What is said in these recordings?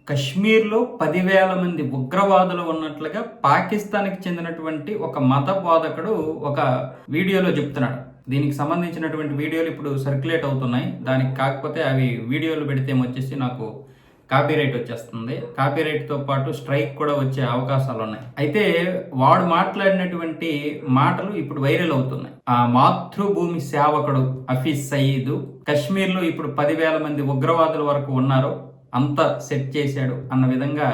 కశ్మీర్లో 10,000 మంది ఉగ్రవాదులు ఉన్నట్లుగా పాకిస్తాన్‌కి చెందినటువంటి ఒక మత బోధకుడు ఒక వీడియోలో చెప్తున్నాడు. దీనికి సంబంధించినటువంటి వీడియోలు ఇప్పుడు సర్క్యులేట్ అవుతున్నాయి. దానికి కాకపోతే అవి వీడియోలు పెడితే వచ్చేసి నాకు కాపీరైట్ వచ్చేస్తుంది. కాపీరైట్‌తో పాటు స్ట్రైక్ కూడా వచ్చే అవకాశాలున్నాయి. అయితే వాడు మాట్లాడినటువంటి మాటలు ఇప్పుడు వైరల్ అవుతున్నాయి. ఆ మాతృభూమి సేవకుడు హఫీజ్ సయీద్ కశ్మీర్‌లో ఇప్పుడు 10,000 మంది ఉగ్రవాదుల వరకు ఉన్నారు. అంత సెట్ చేశాడు అన్న విధంగా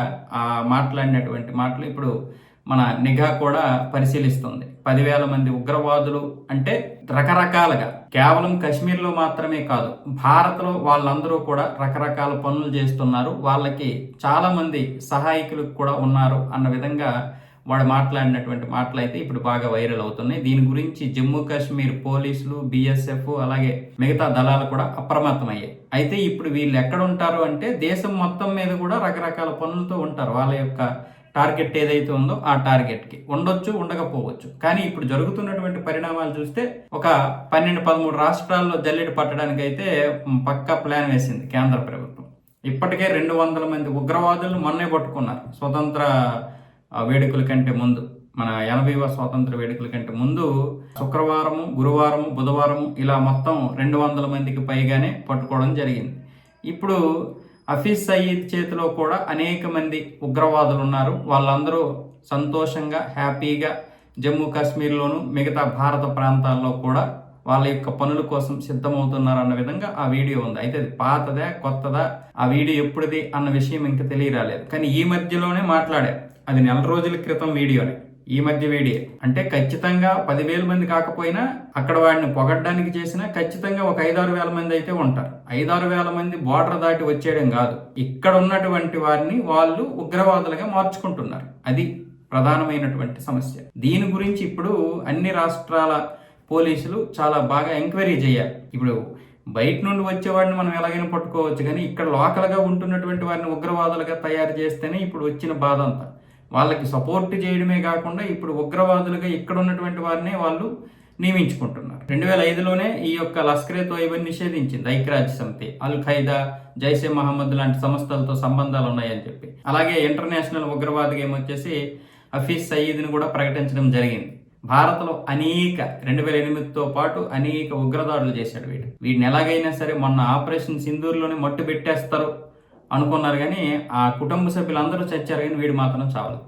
మాట్లాడినటువంటి మాటలు ఇప్పుడు మన నిఘా కూడా పరిశీలిస్తుంది. 10,000 మంది ఉగ్రవాదులు అంటే రకరకాలుగా కేవలం కశ్మీర్లో మాత్రమే కాదు, భారత్లో వాళ్ళందరూ కూడా రకరకాల పనులు చేస్తున్నారు. వాళ్ళకి చాలా మంది సహాయకులు కూడా ఉన్నారు అన్న విధంగా వాడు మాట్లాడినటువంటి మాటలు అయితే ఇప్పుడు బాగా వైరల్ అవుతున్నాయి. దీని గురించి జమ్మూ కాశ్మీర్ పోలీసులు, బిఎస్ఎఫ్ అలాగే మిగతా దళాలు కూడా అప్రమత్తమయ్యాయి. అయితే ఇప్పుడు వీళ్ళు ఎక్కడ ఉంటారు అంటే దేశం మొత్తం మీద కూడా రకరకాల పనులతో ఉంటారు. వాళ్ళ యొక్క టార్గెట్ ఏదైతే ఉందో ఆ టార్గెట్కి ఉండొచ్చు, ఉండకపోవచ్చు. కానీ ఇప్పుడు జరుగుతున్నటువంటి పరిణామాలు చూస్తే ఒక 12-13 రాష్ట్రాల్లో జల్లెడ పట్టడానికి అయితే పక్కా ప్లాన్ వేసింది కేంద్ర ప్రభుత్వం. ఇప్పటికే 200 మంది ఉగ్రవాదులను మొన్నే పట్టుకున్నారు. స్వతంత్ర వేడుకల కంటే ముందు, మన 80వ స్వాతంత్ర వేడుకల కంటే ముందు శుక్రవారము, గురువారము, బుధవారము ఇలా మొత్తం 200 మందికి పైగానే పట్టుకోవడం జరిగింది. ఇప్పుడు హఫీజ్ సయీద్ చేతిలో కూడా అనేక మంది ఉగ్రవాదులు ఉన్నారు. వాళ్ళందరూ సంతోషంగా, హ్యాపీగా జమ్మూ కాశ్మీర్లోను మిగతా భారత ప్రాంతాల్లో కూడా వాళ్ళ యొక్క పనుల కోసం సిద్ధమవుతున్నారు అన్న విధంగా ఆ వీడియో ఉంది. అయితే అది పాతదా కొత్తదా, ఆ వీడియో ఎప్పుడుది అన్న విషయం ఇంకా తెలియరాలేదు. కానీ ఈ మధ్యలోనే మాట్లాడారు. అది నెల రోజుల క్రితం వీడియోనే, ఈ మధ్య వీడియో. అంటే ఖచ్చితంగా 10,000 మంది కాకపోయినా అక్కడ వాడిని పొగడ్డానికి చేసినా ఖచ్చితంగా ఒక 5-6 వేల మంది అయితే ఉంటారు. 5-6 వేల మంది బోర్డర్ దాటి వచ్చేయడం కాదు, ఇక్కడ ఉన్నటువంటి వారిని వాళ్ళు ఉగ్రవాదులుగా మార్చుకుంటున్నారు. అది ప్రధానమైనటువంటి సమస్య. దీని గురించి ఇప్పుడు అన్ని రాష్ట్రాల పోలీసులు చాలా బాగా ఎంక్వైరీ చేయాలి. ఇప్పుడు బయట నుండి వచ్చేవాడిని మనం ఎలాగైనా పట్టుకోవచ్చు, కానీ ఇక్కడ లోకల్గా ఉంటున్నటువంటి వారిని ఉగ్రవాదులుగా తయారు చేస్తేనే ఇప్పుడు వచ్చిన బాధ అంతా. వాళ్ళకి సపోర్ట్ చేయడమే కాకుండా ఇప్పుడు ఉగ్రవాదులుగా ఇక్కడ ఉన్నటువంటి వారిని వాళ్ళు నియమించుకుంటున్నారు. 2005లోనే ఈ యొక్క లష్కరే తోయిబాని నిషేధించింది ఐక్యరాజ్య సమితి. అల్ ఖైదా, జైషే మహమ్మద్ లాంటి సంస్థలతో సంబంధాలు ఉన్నాయని చెప్పి. అలాగే ఇంటర్నేషనల్ ఉగ్రవాదిగా ఏమొచ్చేసి హఫీజ్ సయీద్ని కూడా ప్రకటించడం జరిగింది. భారత్లో 2008తో పాటు అనేక ఉగ్రదాడులు చేశాడు వీడిని ఎలాగైనా సరే మొన్న ఆపరేషన్ సింధూర్లోనే మట్టు పెట్టేస్తారు అనుకున్నారు, కానీ ఆ కుటుంబ సభ్యులందరూ చచ్చారు, కానీ వీడు మాత్రం చావలేదు.